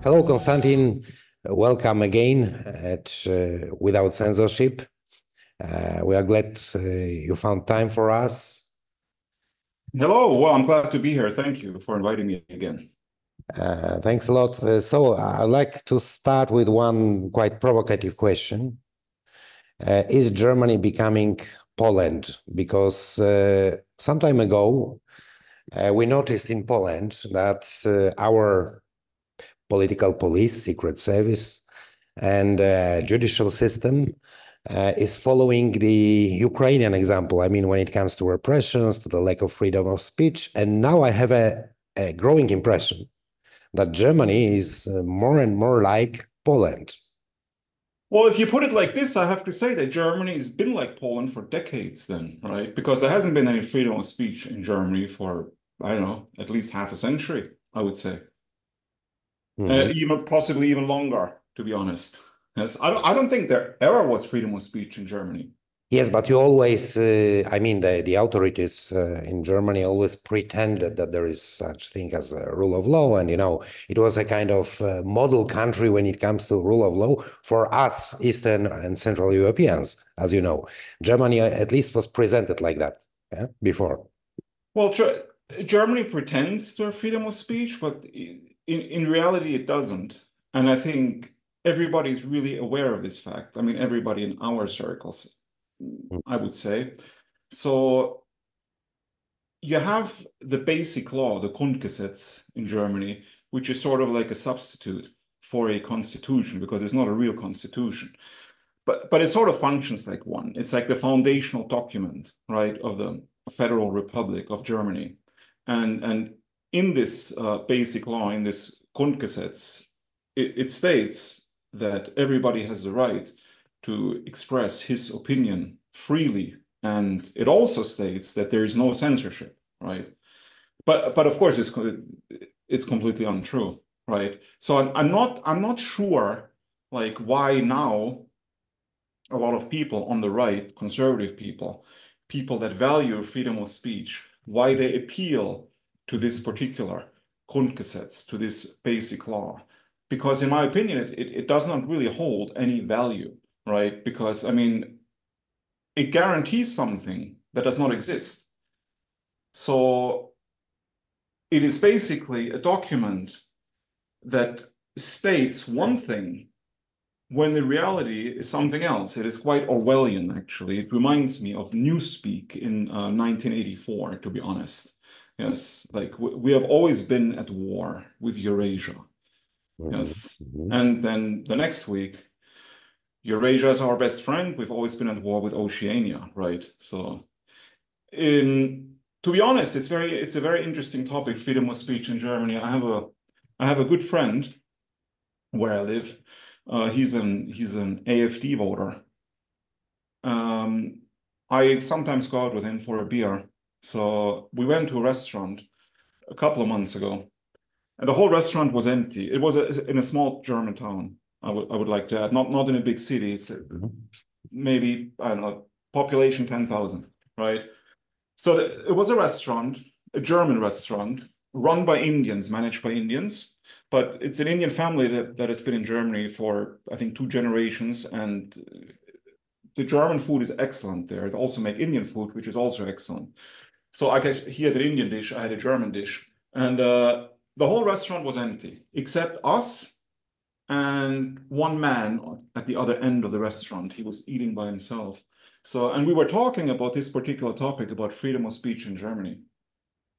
Hello, Constantin. Welcome again at Without Censorship. We are glad you found time for us. Hello. Well, I'm glad to be here. Thank you for inviting me again. Thanks a lot. So I'd like to start with one quite provocative question. Is Germany becoming Poland? Because some time ago, we noticed in Poland that our political police, secret service, and judicial system is following the Ukrainian example. I mean, when it comes to repressions, to the lack of freedom of speech. And now I have a growing impression that Germany is more and more like Poland. Well, if you put it like this, I have to say that Germany has been like Poland for decades then, right? Because there hasn't been any freedom of speech in Germany for, I don't know, at least half a century, I would say. Even possibly even longer, to be honest. Yes, I don't think there ever was freedom of speech in Germany. Yes, but you always, I mean, the authorities in Germany always pretended that there is such thing as a rule of law. And, you know, it was a kind of model country when it comes to rule of law for us, Eastern and Central Europeans, as you know. Germany at least was presented like that before. Well, Germany pretends to have freedom of speech, but in reality, it doesn't. And I think everybody's really aware of this fact. I mean, everybody in our circles, I would say. So you have the basic law, the Grundgesetz in Germany, which is sort of like a substitute for a constitution because it's not a real constitution. But it sort of functions like one. It's like the foundational document, right, of the Federal Republic of Germany. And in this basic law, in this Grundgesetz, it states that everybody has the right to express his opinion freely. And it also states that there is no censorship, right? But of course, it's completely untrue, right? So I'm not sure, like, why now a lot of people on the right, conservative people that value freedom of speech, why they appeal to this particular Grundgesetz, to this basic law. Because in my opinion, it does not really hold any value, right? Because, I mean, it guarantees something that does not exist. So it is basically a document that states one thing when the reality is something else. It is quite Orwellian, actually. It reminds me of Newspeak in 1984, to be honest. Yes, like we have always been at war with Eurasia. Yes. And then the next week, Eurasia is our best friend. We've always been at war with Oceania, right? So, to be honest, it's a very interesting topic, freedom of speech in Germany. I have a good friend where I live. He's an AfD voter. I sometimes go out with him for a beer. So we went to a restaurant a couple of months ago, and the whole restaurant was empty. It was in a small German town. I would like to add, not in a big city. It's maybe, I don't know, population 10,000, right? So it was a restaurant, a German restaurant, run by Indians, managed by Indians. But it's an Indian family that has been in Germany for, I think, 2 generations. And the German food is excellent there. They also make Indian food, which is also excellent. So I guess he had an Indian dish, I had a German dish. And the whole restaurant was empty, except us and one man at the other end of the restaurant. He was eating by himself. So, and we were talking about this particular topic about freedom of speech in Germany.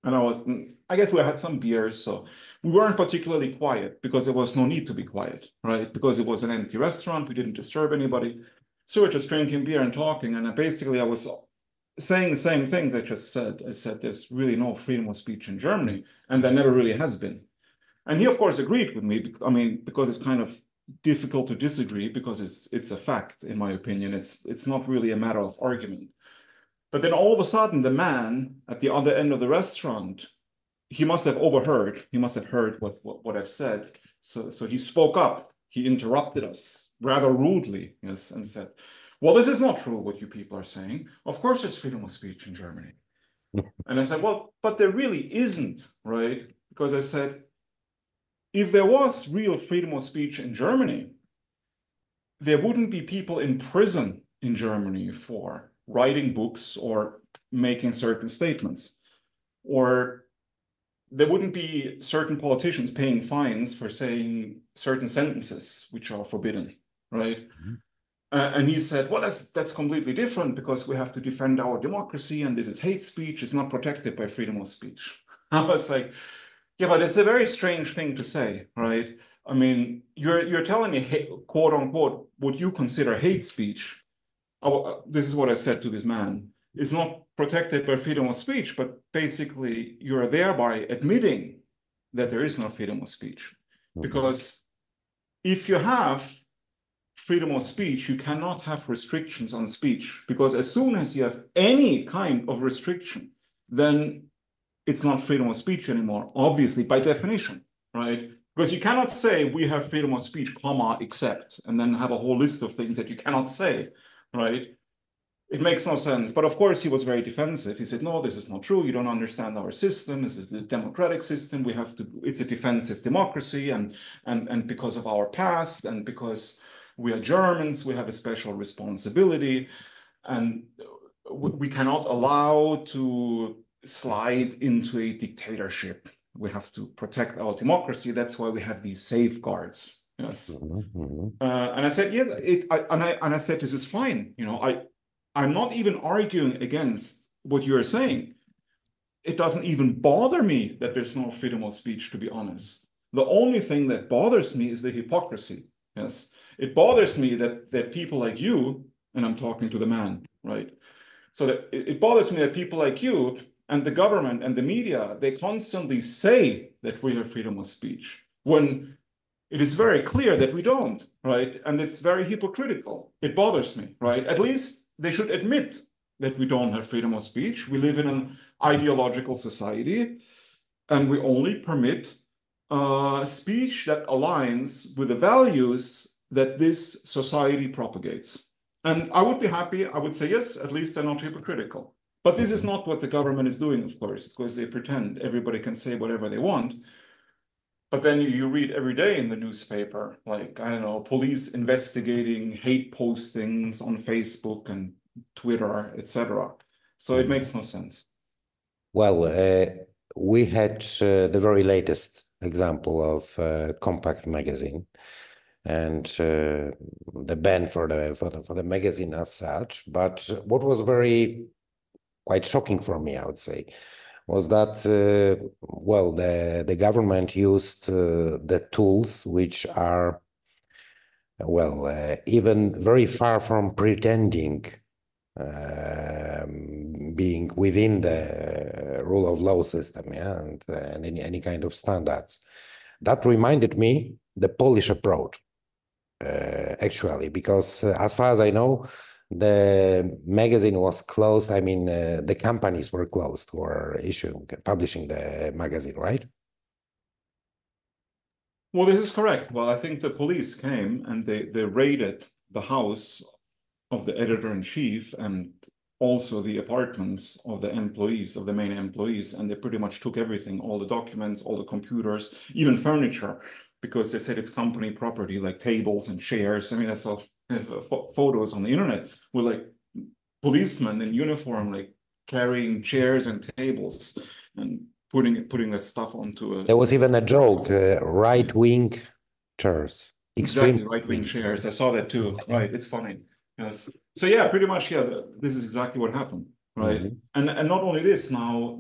And I guess we had some beers, so we weren't particularly quiet because there was no need to be quiet, right? Because it was an empty restaurant, we didn't disturb anybody. So we're just drinking beer and talking. And basically I was saying the same things I just said. I said there's really no freedom of speech in Germany, and there never really has been. And he, of course, agreed with me. I mean, because it's kind of difficult to disagree because it's a fact, in my opinion. It's not really a matter of argument. But then all of a sudden, the man at the other end of the restaurant, he must have overheard. He must have heard what I've said. So he spoke up. He interrupted us rather rudely, yes, and said, well, this is not true what you people are saying. Of course, there's freedom of speech in Germany. And I said, well, but there really isn't, right? Because I said, if there was real freedom of speech in Germany, there wouldn't be people in prison in Germany for writing books or making certain statements, or there wouldn't be certain politicians paying fines for saying certain sentences which are forbidden, right? And he said, well, that's completely different because we have to defend our democracy and this is hate speech. It's not protected by freedom of speech. I was like, yeah, but it's a very strange thing to say, right? I mean, you're telling me, quote unquote, what you consider hate speech. This is what I said to this man. It's not protected by freedom of speech, but basically you're thereby admitting that there is no freedom of speech. Because if you have freedom of speech, you cannot have restrictions on speech, because as soon as you have any kind of restriction, then it's not freedom of speech anymore, obviously, by definition, right? Because you cannot say we have freedom of speech, comma, except, and then have a whole list of things that you cannot say, right? It makes no sense. But of course, he was very defensive. He said, no, this is not true. You don't understand our system. This is the democratic system. We have to, it's a defensive democracy. And because of our past and because we are Germans, we have a special responsibility. And we cannot allow to slide into a dictatorship. We have to protect our democracy. That's why we have these safeguards. Yes. And I said, yeah, I said, this is fine. You know, I'm not even arguing against what you're saying. It doesn't even bother me that there's no freedom of speech, to be honest. The only thing that bothers me is the hypocrisy. Yes. It bothers me that people like you, and I'm talking to the man, right? So that it bothers me that people like you and the government and the media, they constantly say that we have freedom of speech when it is very clear that we don't, right? And it's very hypocritical. It bothers me, right? At least they should admit that we don't have freedom of speech. We live in an ideological society, and we only permit speech that aligns with the values that this society propagates. And I would be happy, I would say, yes, at least they're not hypocritical. But this is not what the government is doing, of course, because they pretend everybody can say whatever they want. But then you read every day in the newspaper, like, I don't know, police investigating hate postings on Facebook and Twitter, etc. So it makes no sense. Well, we had the very latest example of Compact magazine and the ban for the magazine as such. But what was quite shocking for me, I would say, was that, well, the government used the tools which are, well, even very far from pretending being within the rule of law system, yeah, and any kind of standards. That reminded me the Polish approach, actually, because as far as I know, the magazine was closed. I mean, the companies were closed who were publishing the magazine, right? Well, this is correct. Well, I think the police came and they raided the house of the editor-in-chief and also the apartments of the employees, of the main employees, and they pretty much took everything, all the documents, all the computers, even furniture, because they said it's company property, like tables and chairs. I mean, I saw photos on the internet with like policemen in uniform, like carrying chairs and tables and putting the stuff onto a... There was even a joke, right-wing chairs. Exactly, right-wing chairs. I saw that too. Right, it's funny. Yes. So yeah, pretty much, yeah, this is exactly what happened, right? And not only this, now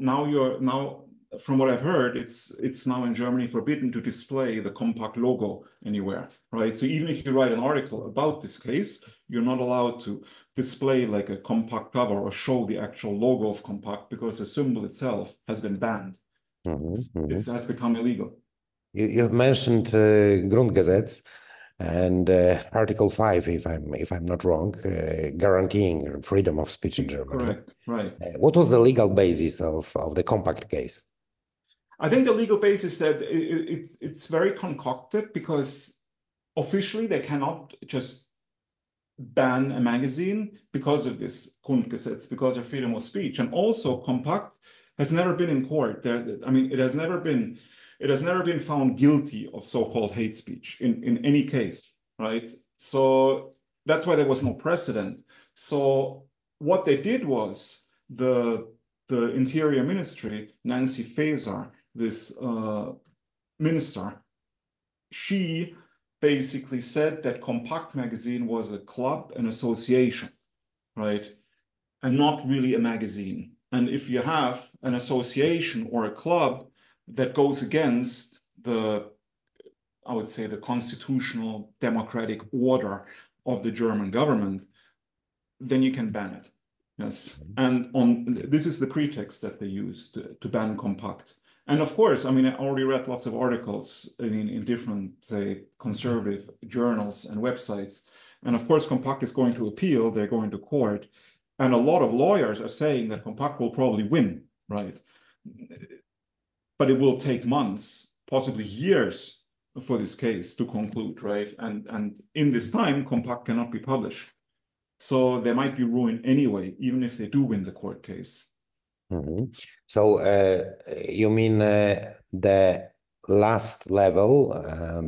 from what I've heard, it's now in Germany forbidden to display the Compact logo anywhere, right? So even if you write an article about this case, you're not allowed to display like a Compact cover or show the actual logo of Compact because the symbol itself has been banned. It has become illegal. You've mentioned Grundgesetz and Article 5, if I'm not wrong, guaranteeing freedom of speech in Germany. Correct, right. What was the legal basis of the Compact case? I think the legal basis that it's very concocted because officially they cannot just ban a magazine because of this Grundgesetz, because of freedom of speech. And also Compact has never been in court. I mean, it has never been it has never been found guilty of so-called hate speech in any case, right? So that's why there was no precedent. So what they did was the Interior Ministry, Nancy Faeser, this minister, she basically said that Compact magazine was a club, an association, right? And not really a magazine. And if you have an association or a club that goes against the, I would say, the constitutional democratic order of the German government, then you can ban it. Yes. And this is the pretext that they used to ban Compact. And of course, I mean, I already read lots of articles in different, say, conservative journals and websites. And of course, Compact is going to appeal, they're going to court. And a lot of lawyers are saying that Compact will probably win, right? But it will take months, possibly years, for this case to conclude, right? And in this time, Compact cannot be published. So they might be ruined anyway, even if they do win the court case. Mm-hmm. So you mean the last level,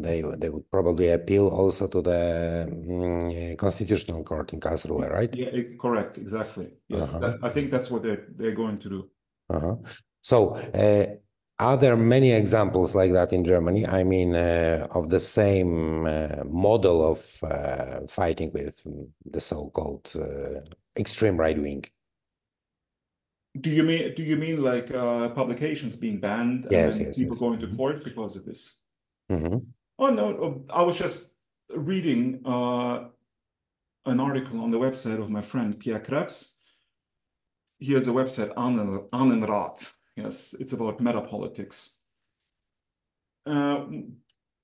they would probably appeal also to the Constitutional Court in Karlsruhe, right? Yeah, correct, exactly. Yes, I think that's what they're going to do. So are there many examples like that in Germany? I mean, of the same model of fighting with the so-called extreme right wing? Do you mean like publications being banned and Yes, then yes, people yes. going to court because of this? Mm-hmm. Oh no, I was just reading an article on the website of my friend Pierre Krebs. He has a website, Ahnenrat. Yes, it's about metapolitics.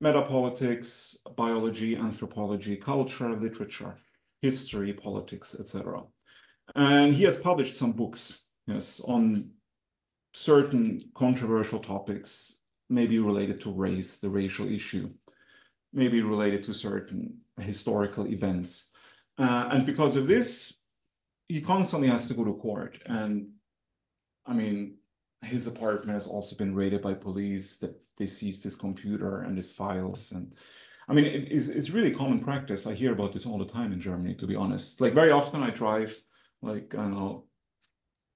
Metapolitics, biology, anthropology, culture, literature, history, politics, etc. And he has published some books, yes, on certain controversial topics, maybe related to race, the racial issue, maybe related to certain historical events. And because of this, he constantly has to go to court. And I mean, his apartment has also been raided by police, that they seized his computer and his files. And I mean, it's really common practice. I hear about this all the time in Germany, to be honest. Like very often I drive, like, I don't know,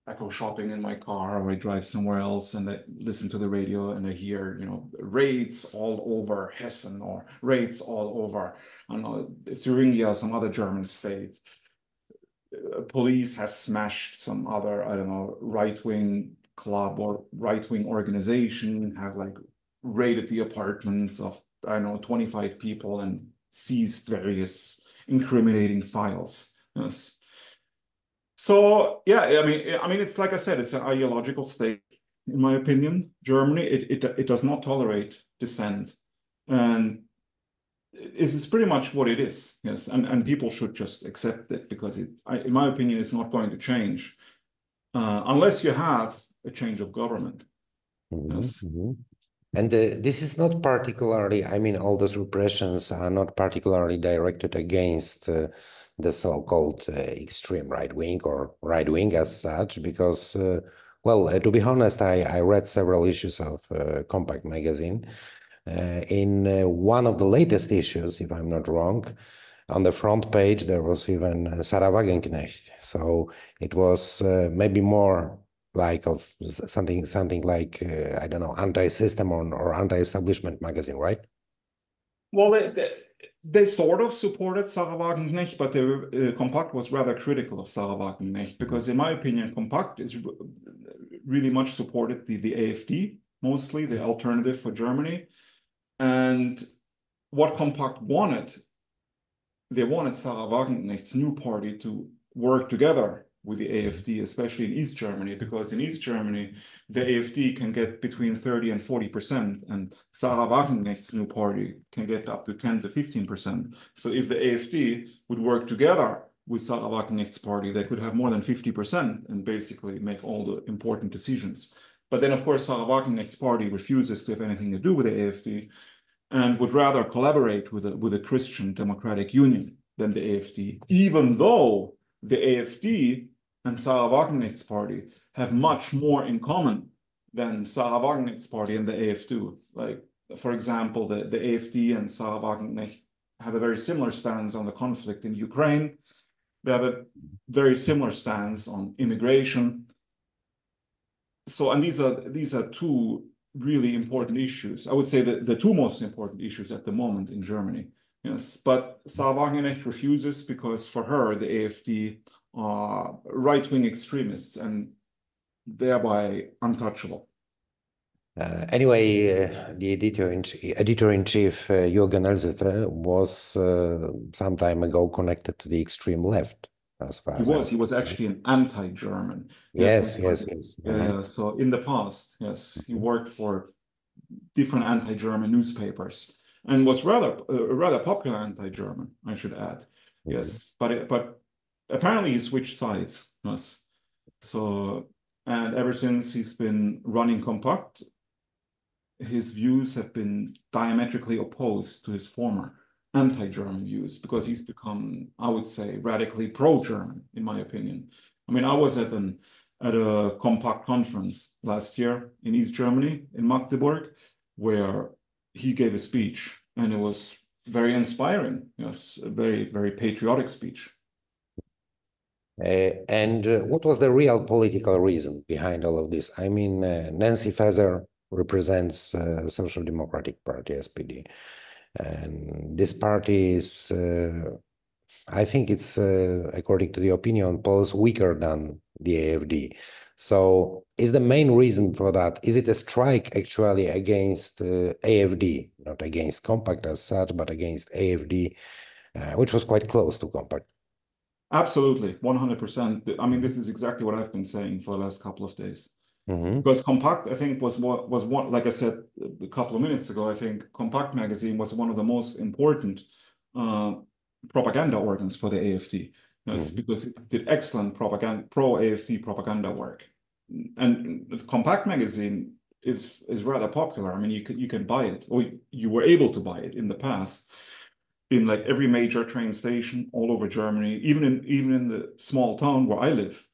I go shopping in my car or I drive somewhere else and I listen to the radio and I hear, you know, raids all over Hessen or raids all over, I don't know, Thuringia, some other German state. Police has smashed some other, I don't know, right-wing club or right-wing organization, have like raided the apartments of, I don't know, 25 people and seized various incriminating files. Yes. So yeah, I mean, it's like I said, it's an ideological state, in my opinion. Germany, it does not tolerate dissent, and this is pretty much what it is. Yes, and people should just accept it because in my opinion, it's not going to change unless you have a change of government. Yes. Mm-hmm. And this is not particularly, I mean, all those repressions are not particularly directed against the so-called extreme right wing or right wing as such, because, well, to be honest, I read several issues of Compact magazine. In one of the latest issues, if I'm not wrong, on the front page, there was even Sarah Wagenknecht. So it was maybe more like of something like, I don't know, anti-system or anti-establishment magazine, right? Well, they sort of supported Sarah Wagenknecht, but Compact was rather critical of Sarah Wagenknecht because, in my opinion, Compact is really much supported the AfD, mostly the Alternative for Germany. And what Compact wanted, they wanted Sarah Wagenknecht's new party to work together with the AfD, especially in East Germany, because in East Germany, the AfD can get between 30 and 40%, and Sarah Wagenknecht's new party can get up to 10 to 15%. So if the AfD would work together with Sarah Wagenknecht's party, they could have more than 50% and basically make all the important decisions. But then, of course, Sarah Wagenknecht's party refuses to have anything to do with the AfD and would rather collaborate with a Christian Democratic Union than the AfD, even though the AfD and Sarah Wagenknecht's party have much more in common than Sarah Wagenknecht's party and the AfD. Like, for example, the AfD and Sarah Wagenknecht have a very similar stance on the conflict in Ukraine. They have a very similar stance on immigration. So, and these are two really important issues. I would say that the two most important issues at the moment in Germany. Yes, but Sarah Wagenknecht refuses because for her, the AfD are right-wing extremists and thereby untouchable. Anyway, the editor-in-chief, Jürgen Elsässer, was some time ago connected to the extreme left, as far as He was actually an anti-German. Yes, Yes. yes. So in the past, yes, he worked for different anti-German newspapers and was a rather popular anti-German, I should add. Yes, but apparently he switched sides. Yes. So, and ever since he's been running Compact, his views have been diametrically opposed to his former anti-German views because he's become, I would say, radically pro-German, in my opinion. I mean, I was at a Compact conference last year in East Germany, in Magdeburg, where he gave a speech, and it was very inspiring. Yes, a very, very patriotic speech. And what was the real political reason behind all of this? I mean, Nancy Faeser represents Social Democratic Party, SPD. And this party is, I think it's, according to the opinion polls, weaker than the AfD. So is the main reason for that, is it a strike actually against AfD, not against Compact as such, but against AfD, which was quite close to Compact? Absolutely, 100%. I mean, this is exactly what I've been saying for the last couple of days. Mm-hmm. Because Compact, I think, was one, like I said a couple of minutes ago, I think Compact magazine was one of the most important propaganda organs for the AfD. Yes, because it did excellent propaganda, pro-AfD propaganda work. And the Compact magazine is rather popular. I mean, you can buy it, or you were able to buy it in the past in like every major train station all over Germany, even in the small town where I live.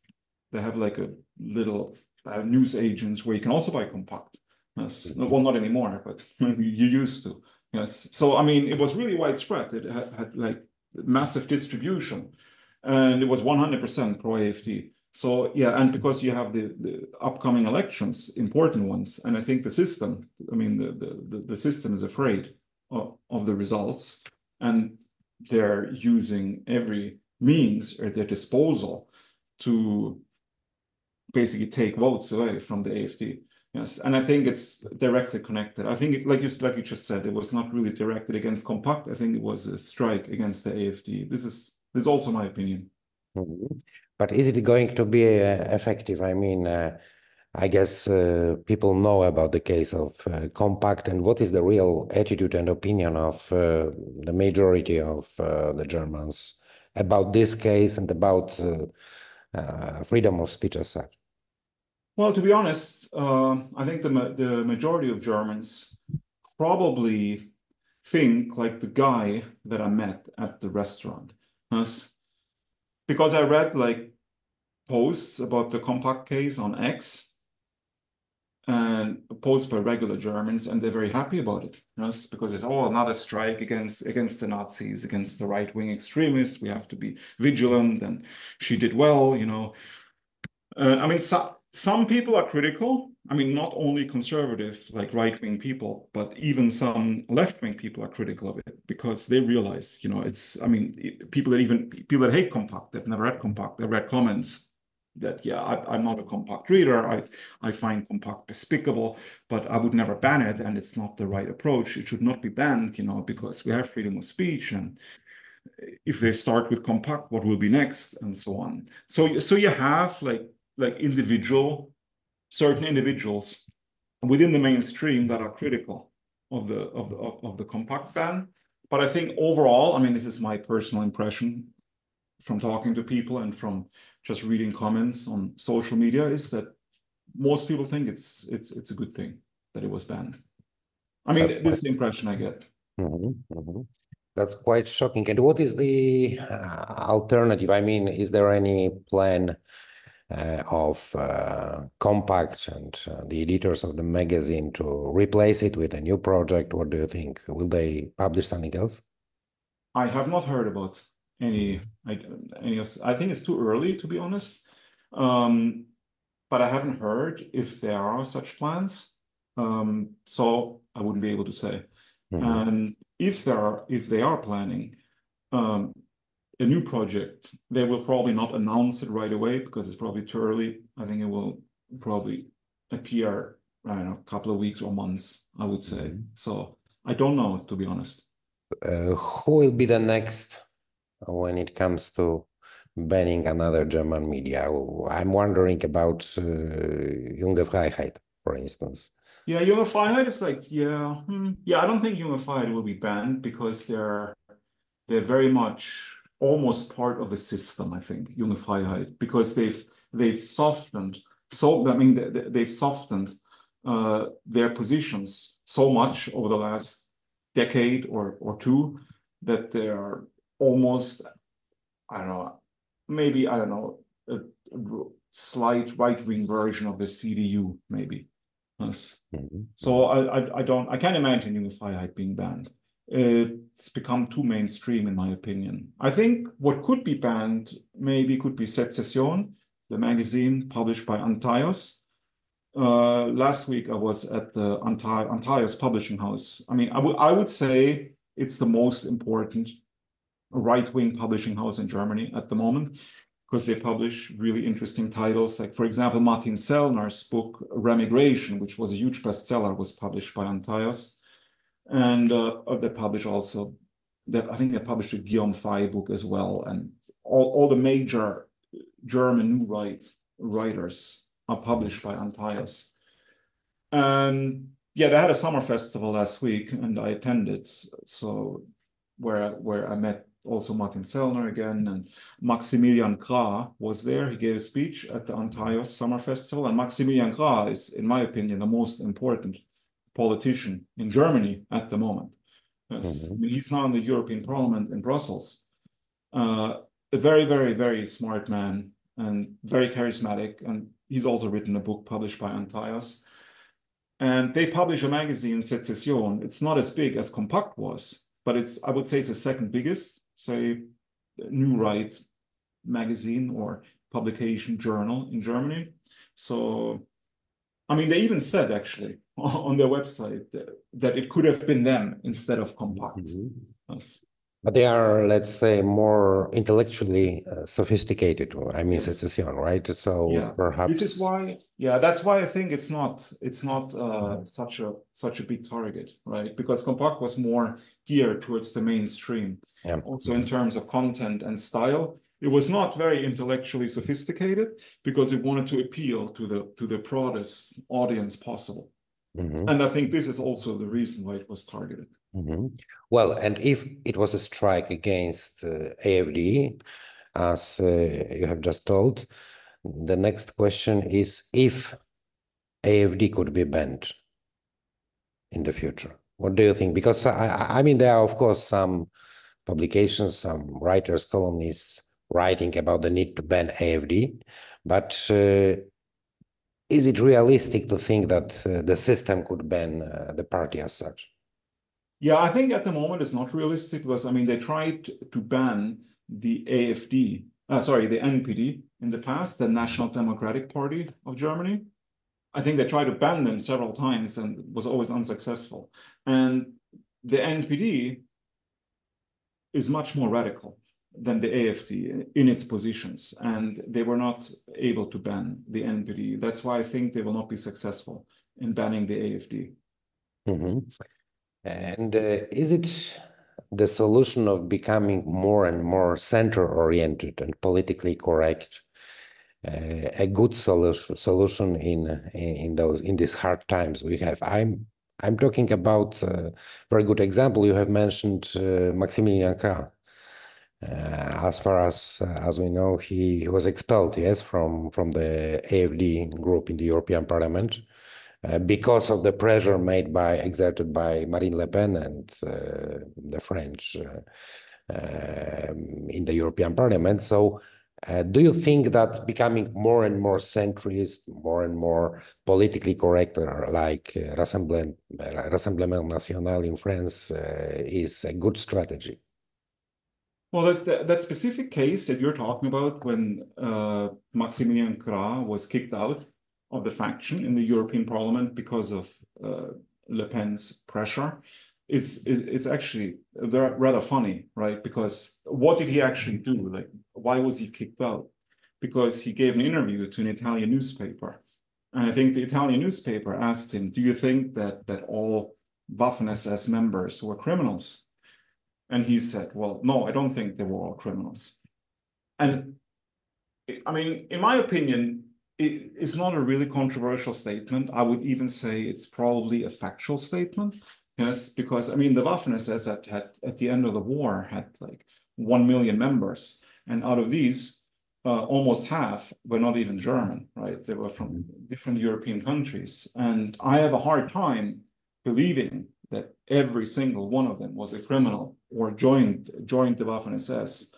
They have like a little news agents where you can also buy Compact. Yes. Well, not anymore, but you used to. Yes. So, I mean, it was really widespread. It had like massive distribution, and it was 100% pro-AfD. So, yeah, and because you have the upcoming elections, important ones, and I think the system, I mean, the system is afraid of the results, and they're using every means at their disposal to basically take votes away from the AfD. Yes, and I think it's directly connected. I think, like you just said, it was not really directed against Compact. I think it was a strike against the AfD. This is also my opinion. But is it going to be effective? I mean, I guess people know about the case of Compact, and what is the real attitude and opinion of the majority of the Germans about this case and about freedom of speech as such? Well, to be honest, I think the majority of Germans probably think like the guy that I met at the restaurant. Yes? Because I read like posts about the Compact case on X and posts by regular Germans, and they're very happy about it. Yes? Because it's another strike against the Nazis, against the right-wing extremists. We have to be vigilant, and she did well, you know. I mean, some people are critical. I mean, not only conservative, like right-wing people, but even some left-wing people are critical of it because they realize, you know, I mean, people that hate Compact, they've never read Compact, they've read comments that, yeah, I'm not a Compact reader. I find Compact despicable, but I would never ban it, and it's not the right approach. It should not be banned, you know, because we have freedom of speech, and if they start with Compact, what will be next, and so on. So you have like certain individuals within the mainstream that are critical of the Compact ban. But I think overall, I mean, this is my personal impression from talking to people and from just reading comments on social media, is that most people think it's a good thing that it was banned. I mean, this is the impression I get. That's quite shocking. And what is the alternative? I mean, is there any plan of Compact and the editors of the magazine to replace it with a new project? What do you think? Will they publish something else? I have not heard about any of. I think it's too early, to be honest. But I haven't heard if there are such plans. So I wouldn't be able to say. And if they are planning a new project, they will probably not announce it right away because it's probably too early. I think it will probably appear, I don't know, a couple of weeks or months, I would say. So I don't know, to be honest. Who will be the next when it comes to banning another German media? I'm wondering about Junge Freiheit, for instance. Yeah, Junge Freiheit is like, yeah, I don't think Junge Freiheit will be banned because they're very much almost part of the system, I think, Junge Freiheit, because they've softened they've softened their positions so much over the last decade or two that they are almost, I don't know, maybe, I don't know, a slight right-wing version of the CDU, maybe. So I can't imagine Junge Freiheit being banned. It's become too mainstream, in my opinion. I think what could be banned maybe could be Secession, the magazine published by Antaios. Last week I was at the Antaios publishing house. I mean, I would say it's the most important right-wing publishing house in Germany at the moment, because they publish really interesting titles. Like, for example, Martin Sellner's book, Remigration, which was a huge bestseller, was published by Antaios. And they publish also, I think they published a Guillaume Fay book as well. And all the major German new writers are published by Antaios. And yeah, they had a summer festival last week and I attended. So where I met also Martin Sellner again, and Maximilian Krah was there. He gave a speech at the Antaios Summer Festival. And Maximilian Krah is, in my opinion, the most important politician in Germany at the moment. Yes. I mean, he's now in the European Parliament in Brussels. A very, very, very smart man and very charismatic. And he's also written a book published by Antaios. And they publish a magazine, Secession. It's not as big as Compact was, but I would say it's the second biggest, say, new right magazine or publication journal in Germany. So, I mean, they even said actually on their website that it could have been them instead of Compact. Yes. But they are, let's say, more intellectually sophisticated. I mean, Yes. Secession, right? So yeah. perhaps This is why, that's why I think it's not such a big target, right? Because Compact was more geared towards the mainstream. Yeah. Also in terms of content and style. It was not very intellectually sophisticated because it wanted to appeal to the broadest audience possible. And I think this is also the reason why it was targeted. Well, and if it was a strike against AfD, as you have just told, the next question is if AfD could be banned in the future. What do you think? Because I mean, there are, of course, some publications, some writers, columnists writing about the need to ban AfD, but is it realistic to think that the system could ban the party as such? Yeah, I think at the moment it's not realistic because, I mean, they tried to ban the the NPD in the past, the National Democratic Party of Germany. I think they tried to ban them several times and was always unsuccessful. And the NPD is much more radical than the AfD in its positions, and they were not able to ban the NPD. That's why I think they will not be successful in banning the AfD. And is it the solution of becoming more and more center-oriented and politically correct a good solution in these hard times we have? I'm talking about a very good example. You have mentioned Maximilian Krah. As far as we know, he was expelled, yes, from the AfD group in the European Parliament. Because of the pressure exerted by Marine Le Pen and the French in the European Parliament. So Do you think that becoming more and more centrist, more and more politically correct, like Rassemblement National in France, is a good strategy? Well, that specific case that you're talking about when Maximilian Krah was kicked out of the faction in the European Parliament because of Le Pen's pressure it's actually rather funny, right? Because what did he actually do? Like, why was he kicked out? Because he gave an interview to an Italian newspaper. And I think the Italian newspaper asked him, do you think that all Waffen-SS members were criminals? And he said, well, no, I don't think they were all criminals. And I mean, in my opinion, it's not a really controversial statement. I would even say it's probably a factual statement. Yes, because I mean, the Waffen-SS at the end of the war had like 1 million members. And out of these, almost half were not even German, right? They were from different European countries. And I have a hard time believing that every single one of them was a criminal or joined the Waffen-SS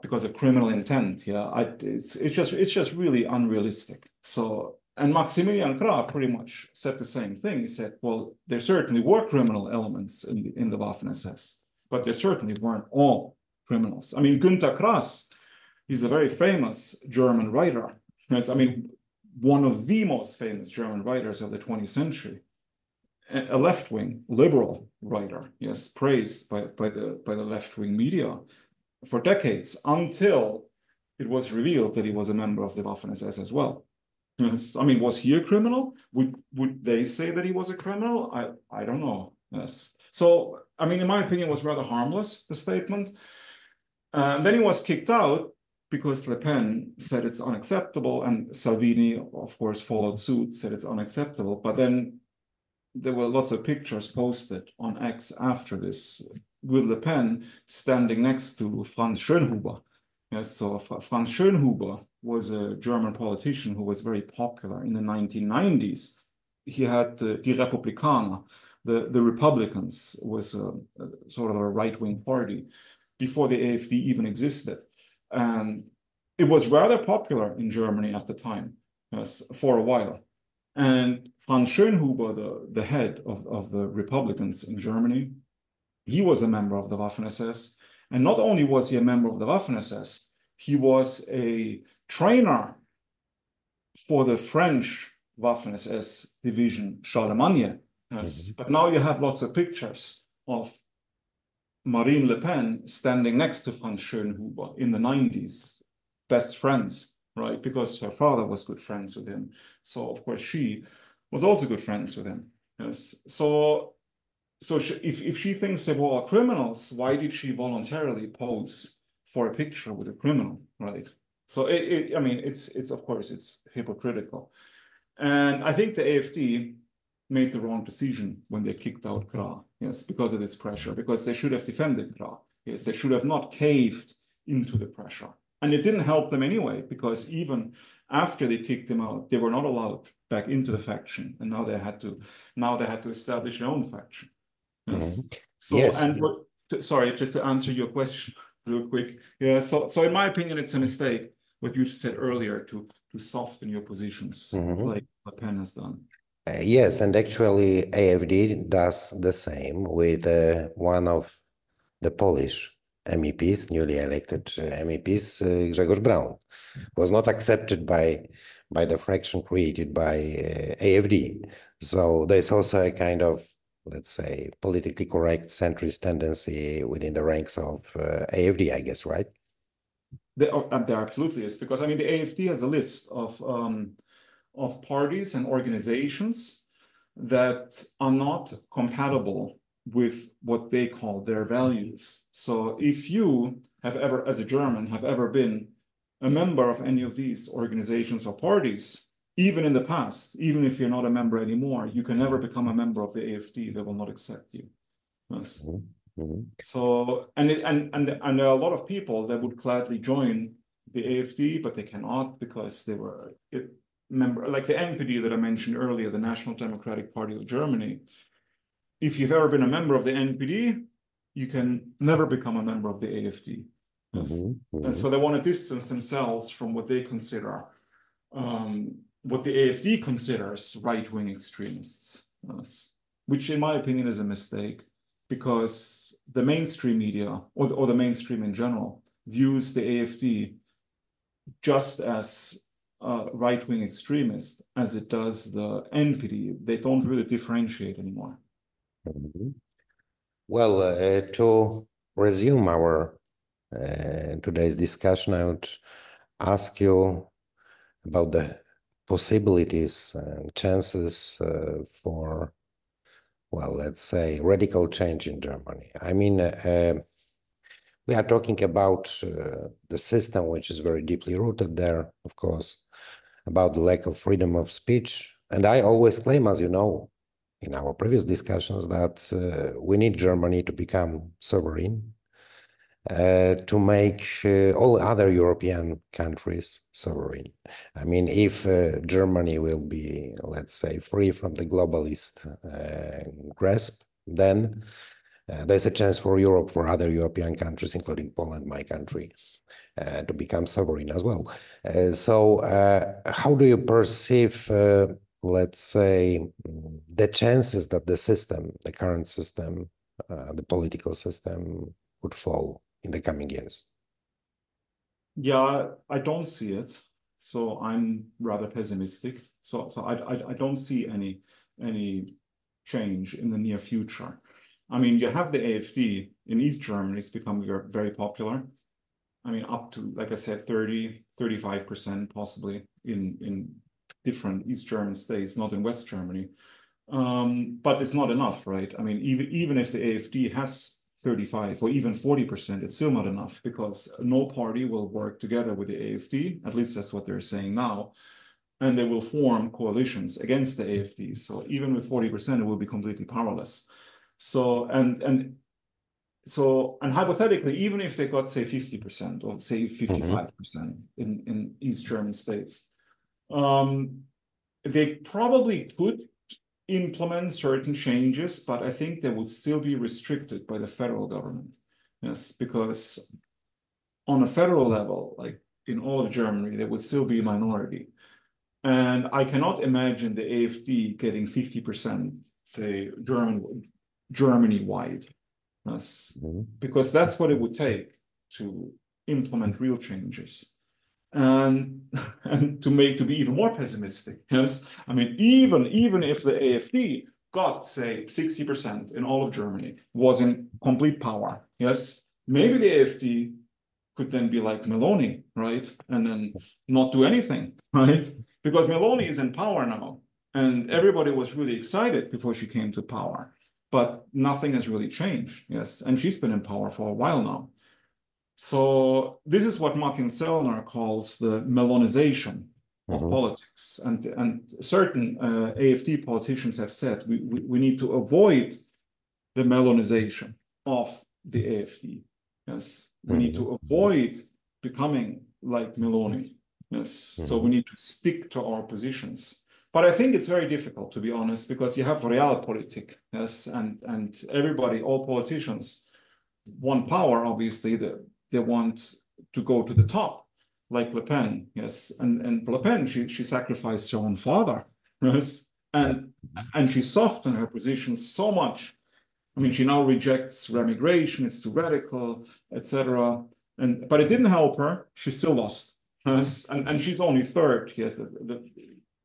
because of criminal intent. Yeah, it's just really unrealistic. So, and Maximilian Krah pretty much said the same thing. He said, well, there certainly were criminal elements in the Waffen-SS, but there certainly weren't all criminals. I mean, Günter Grass, he's a very famous German writer. Yes, I mean, one of the most famous German writers of the 20th century, a left-wing liberal writer, yes, praised by the left-wing media for decades, until it was revealed that he was a member of the Waffen-SS as well. Yes. I mean, was he a criminal? Would they say that he was a criminal? I don't know. Yes. So, I mean, in my opinion, it was rather harmless, the statement. Then he was kicked out because Le Pen said it's unacceptable, and Salvini, of course, followed suit, said it's unacceptable. But then there were lots of pictures posted on X after this with Le Pen standing next to Franz Schönhuber. Yes, so Franz Schönhuber was a German politician who was very popular in the 1990s. He had Die Republikaner, the Republicans, was sort of a right-wing party before the AfD even existed. And it was rather popular in Germany at the time, yes, for a while. And Franz Schönhuber, the head of the Republicans in Germany, he was a member of the Waffen-SS. And not only was he a member of the Waffen-SS, he was a trainer for the French Waffen-SS division, Charlemagne. Yes. But now you have lots of pictures of Marine Le Pen standing next to Franz Schönhuber in the 90s, best friends, right? Because her father was good friends with him. So, of course, she was also good friends with him. Yes. So if she thinks they were all criminals, why did she voluntarily pose for a picture with a criminal, right? So I mean, it's of course it's hypocritical, and I think the AfD made the wrong decision when they kicked out Krah, yes, because of this pressure, because they should have defended Krah, yes, they should have not caved into the pressure, and it didn't help them anyway, because even after they kicked him out, they were not allowed back into the faction, and now they had to establish their own faction. Yes. So, yes. And sorry, just to answer your question real quick. Yeah. So in my opinion, it's a mistake what you said earlier to soften your positions like Le Pen has done. Yes, and actually AfD does the same with one of the Polish MEPs, newly elected MEPs, Grzegorz Braun, was not accepted by the fraction created by AfD. So there's also a kind of, let's say, politically correct centrist tendency within the ranks of AfD, I guess, right? There absolutely is, because I mean the AfD has a list of parties and organizations that are not compatible with what they call their values. So if you have ever, as a German, have ever been a member of any of these organizations or parties, even in the past, even if you're not a member anymore, you can never become a member of the AfD. They will not accept you. Yes. So, and there are a lot of people that would gladly join the AfD, but they cannot because they were member, like the NPD that I mentioned earlier, the National Democratic Party of Germany. If you've ever been a member of the NPD, you can never become a member of the AfD. Yes. Mm-hmm. And so they want to distance themselves from what they consider, what the AfD considers right-wing extremists, yes, which in my opinion is a mistake, because the mainstream media, or the mainstream in general, views the AfD just as right-wing extremist as it does the NPD. They don't really differentiate anymore. Mm-hmm. Well, to resume our today's discussion, I would ask you about the possibilities and chances for, well, let's say, radical change in Germany. I mean, we are talking about the system, which is very deeply rooted there, of course, about the lack of freedom of speech. And I always claim, as you know, in our previous discussions, that we need Germany to become sovereign, to make all other European countries sovereign. I mean, if Germany will be, let's say, free from the globalist grasp, then there's a chance for Europe, for other European countries, including Poland, my country, to become sovereign as well. So how do you perceive, let's say, the chances that the system, the current system, the political system would fall in the coming years? Yeah, I don't see it. So I'm rather pessimistic. So I don't see any change in the near future. I mean, you have the AfD in East Germany. It's become very popular. I mean, up to, like I said, 35% possibly in different East German states, not in West Germany. But it's not enough, right? I mean, even if the AfD has 35 or even 40%, it's still not enough, because no party will work together with the AfD. At least that's what they're saying now. And they will form coalitions against the AfD. So even with 40%, it will be completely powerless. So, and hypothetically, even if they got, say, 50% or say 55% in East German states, they probably could implement certain changes, but I think they would still be restricted by the federal government. Yes, because on a federal level, like in all of Germany, there would still be a minority. And I cannot imagine the AfD getting 50%, say, Germany-wide. Yes, because that's what it would take to implement real changes. And to be even more pessimistic, yes, I mean, even if the AfD got, say, 60% in all of Germany, was in complete power, yes, maybe the AfD could then be like Meloni, right, and then not do anything, right, because Meloni is in power now, and everybody was really excited before she came to power, but nothing has really changed, yes, and she's been in power for a while now. So this is what Martin Sellner calls the Melonization of politics. And certain AfD politicians have said we need to avoid the Melonization of the AfD. Yes, we need to avoid becoming like Meloni. Yes, so we need to stick to our positions. But I think it's very difficult, to be honest, because you have realpolitik, yes, and everybody, all politicians want power, obviously. They want to go to the top, like Le Pen, yes. And Le Pen, she sacrificed her own father, yes. And she softened her position so much. I mean, she now rejects remigration, it's too radical, etc. But it didn't help her. She still lost. Yes. And she's only third, yes,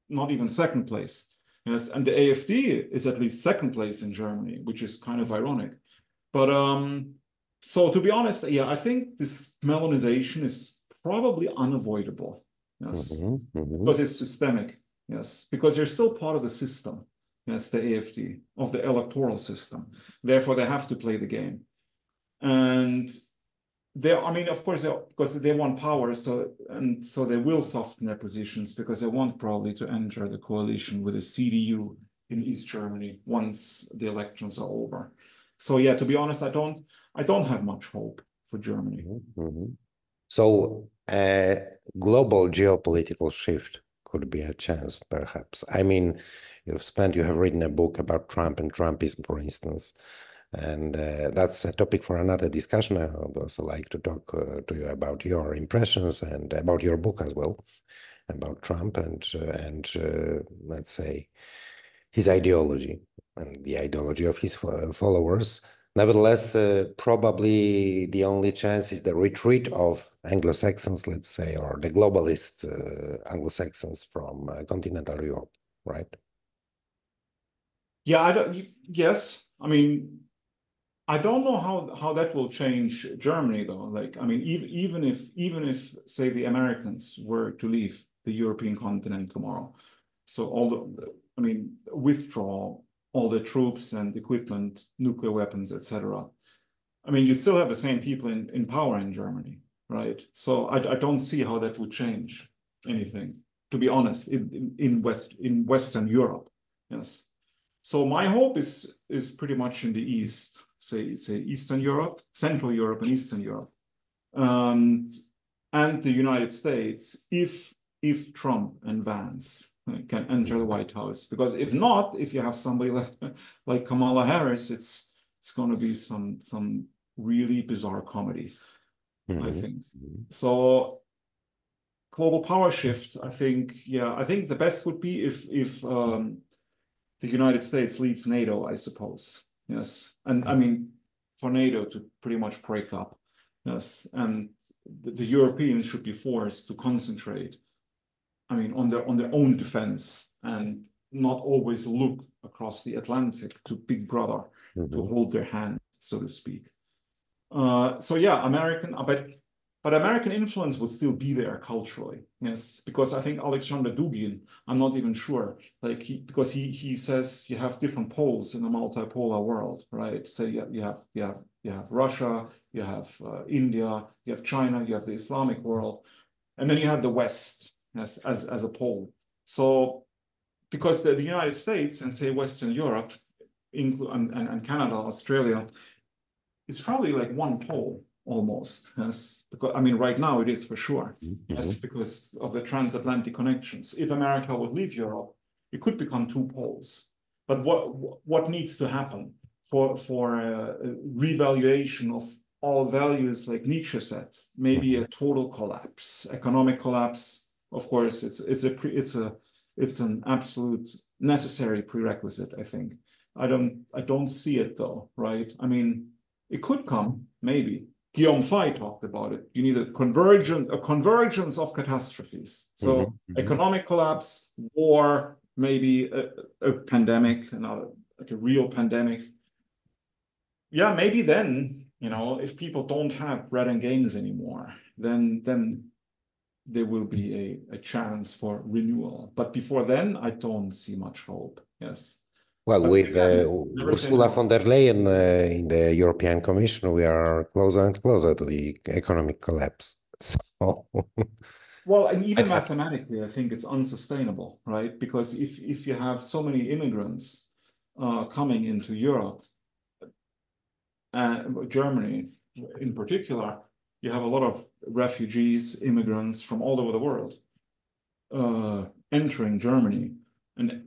not even second place. Yes. And the AfD is at least second place in Germany, which is kind of ironic. But so to be honest, yeah, I think this Melonization is probably unavoidable, yes, because it's systemic, yes, because they're still part of the system, yes, the AfD, of the electoral system. Therefore, they have to play the game. And I mean, of course, because they want power, so they will soften their positions, because they want probably to enter the coalition with a CDU in East Germany once the elections are over. So yeah, to be honest, I don't have much hope for Germany. So a global geopolitical shift could be a chance, perhaps. I mean, you have written a book about Trump and Trumpism, for instance. And that's a topic for another discussion. I would also like to talk to you about your impressions and about your book as well, about Trump and let's say his ideology and the ideology of his followers. Nevertheless, probably the only chance is the retreat of Anglo-Saxons, let's say, or the globalist Anglo-Saxons from continental Europe, right? Yeah, yes. I mean, I don't know how that will change Germany, though. Like, I mean, even if say the Americans were to leave the European continent tomorrow, so I mean, withdraw all the troops and equipment, nuclear weapons, etc. I mean, you'd still have the same people in power in Germany, right? So I don't see how that would change anything, to be honest, in Western Europe. Yes. So my hope is pretty much in the East, say Eastern Europe, Central Europe, and Eastern Europe, and the United States, if Trump and Vance can enter the White House. Because if not, if you have somebody like Kamala Harris, it's going to be some really bizarre comedy, I think. So global power shift, I think the best would be if the United States leaves NATO, I suppose. Yes. And I mean, for NATO to pretty much break up. Yes. And the Europeans should be forced to concentrate, I mean, on their own defense and not always look across the Atlantic to Big Brother to hold their hand, so to speak. So yeah, but American influence would still be there culturally, yes, because I think Alexander Dugin, I'm not even sure, like because he says you have different poles in a multipolar world, right? So you have Russia, you have India, you have China, you have the Islamic world, and then you have the West as a pole. So because the United States and say Western Europe, and Canada, Australia, it's probably like one pole almost. Yes, because I mean, right now it is for sure. Yes, because of the transatlantic connections. If America would leave Europe, it could become two poles. But what needs to happen for revaluation of all values, like Nietzsche said, maybe a total collapse, economic collapse. Of course, it's an absolute necessary prerequisite, I think. I don't see it though, right? I mean, it could come, maybe. Guillaume Fay talked about it. You need a convergence of catastrophes. So economic collapse, war, maybe a pandemic, like a real pandemic. Yeah, maybe then, if people don't have bread and games anymore, then there will be a chance for renewal. But before then, I don't see much hope. Yes. Well, with Ursula von der Leyen in the European Commission, we are closer and closer to the economic collapse. So, well, and even mathematically, I think it's unsustainable, right? Because if you have so many immigrants coming into Europe, Germany in particular, you have a lot of refugees, immigrants from all over the world entering Germany and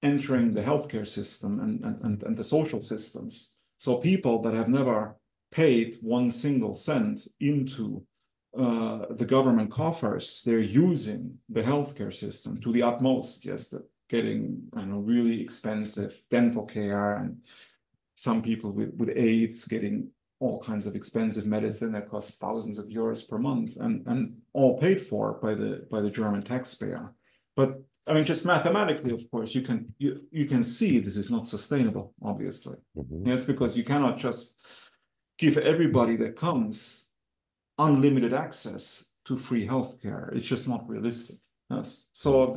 entering the healthcare system and the social systems. So people that have never paid one single cent into the government coffers, they're using the healthcare system to the utmost. Yes, they're getting really expensive dental care, and some people with AIDS getting all kinds of expensive medicine that costs thousands of euros per month, and all paid for by the German taxpayer. But I mean, just mathematically, of course, you can see this is not sustainable, obviously. Yes, because you cannot just give everybody that comes unlimited access to free healthcare. It's just not realistic. Yes. So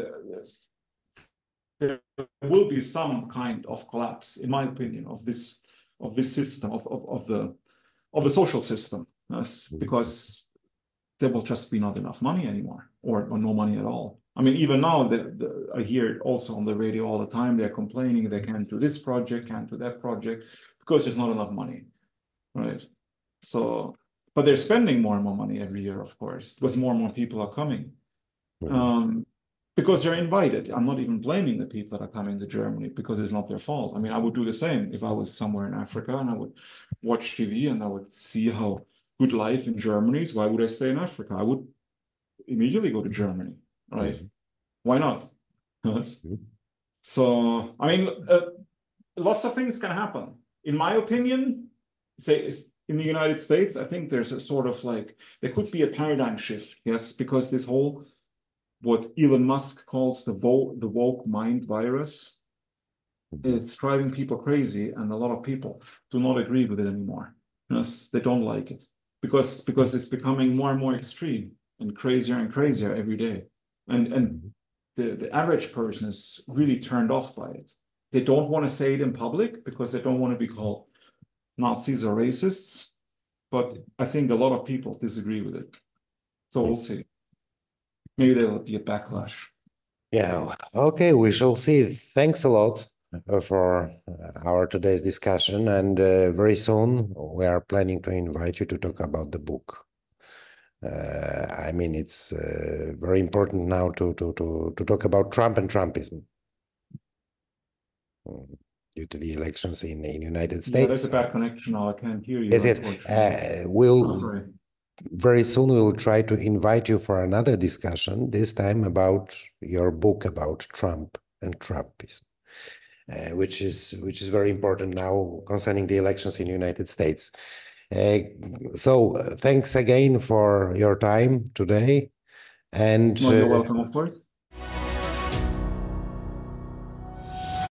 there will be some kind of collapse, in my opinion, of this system of the social system. Yes, because there will just be not enough money anymore, or no money at all. I mean, even now, I hear it also on the radio all the time. They're complaining they can't do this project, can't do that project, because there's not enough money, right? So, but they're spending more and more money every year, of course, because more and more people are coming. because they're invited. I'm not even blaming the people that are coming to Germany because it's not their fault. I mean, I would do the same if I was somewhere in Africa and I would watch TV and I would see how good life in Germany is. Why would I stay in Africa? I would immediately go to Germany, right? Mhm. Why not? Yes. Mhm. So, I mean, lots of things can happen. In my opinion, say in the United States, I think there's a sort of like, there could be a paradigm shift, yes, because this whole, what Elon Musk calls the woke mind virus, it's driving people crazy, and a lot of people do not agree with it anymore. Yes, they don't like it because it's becoming more and more extreme and crazier every day. And the average person is really turned off by it. They don't want to say it in public because they don't want to be called Nazis or racists. But I think a lot of people disagree with it. So we'll see. Maybe there will be a backlash. Yeah, okay, we shall see. Thanks a lot for our today's discussion, and very soon we are planning to invite you to talk about the book. I mean, it's very important now to talk about Trump and Trumpism due to the elections in the United Yeah, there's States. a bad connection now. I can't hear you, Yes, unfortunately. we'll Sorry. very soon we will try to invite you for another discussion, this time about your book about Trump and Trumpism, which is very important now concerning the elections in the United States. So thanks again for your time today, and Well, you're welcome, of course.